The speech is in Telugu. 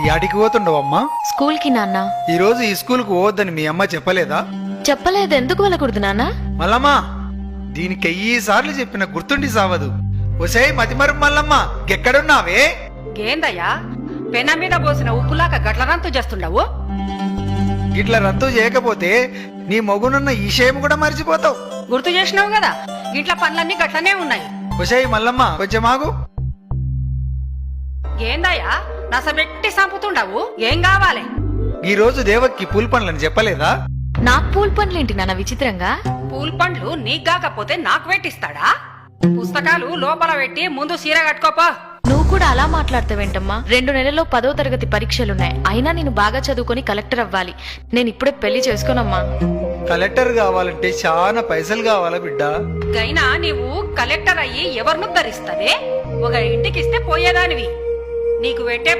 యాడికి పోతుండవమ్మా? స్కూల్ కి నాన్న. ఈ రోజు ఈ స్కూల్ కు పోవద్దని మీ అమ్మ చెప్పలేదా? చెప్పలేదు. ఎందుకు వెళ్ళకూడదు నాన్న? మల్లమ్మ, దీనికి 1000 సార్లు చెప్పిన గుర్తుండి సావదు. ఒసే మతిమరు మల్లమ్మ, ఎక్కడున్నావే? ఏందయ్యా పెన మీద పోసిన ఉప్పులాక గట్ల రంతు చేస్తుండవు? ఇట్లా రద్దు చేయకపోతే నీ మొగునున్న ఈ విషయం కూడా మర్చిపోతావు. గుర్తు చేసినావు కదా, ఇంట్లో పనులన్నీ గట్లనే ఉన్నాయి. ఒసే మల్లమ్మ, కొంచెం ఆగు. ఏందయ్యా నసబెట్టి సంపుతుండవు? ఏం కావాలి? ఈ రోజు దేవక్కి పూల్ పనులని చెప్పలేదా? నాకు పూల్ పనులేంటి నాన్న విచిత్రంగా? పూల్ పండ్లు నీకు కాకపోతే నాకు పెట్టిస్తాడా? పుస్తకాలు లోపల పెట్టి ముందు సీర కట్టుకోపా. నువ్వు కూడా అలా మాట్లాడతావేంటమ్మా? 2 నెలల్లో 10వ తరగతి పరీక్షలున్నాయి. అయినా నేను బాగా చదువుకొని కలెక్టర్ అవ్వాలి. నేను ఇప్పుడే పెళ్లి చేసుకోనమ్మా. కలెక్టర్ కావాలంటే చాలా పైసలు కావాలా బిడ్డ? గైనా నీవు కలెక్టర్ అయ్యి ఎవరిను ధరిస్తావే? ఒక ఇంటికిస్తే పోయేదానివి. నీకు పెట్టే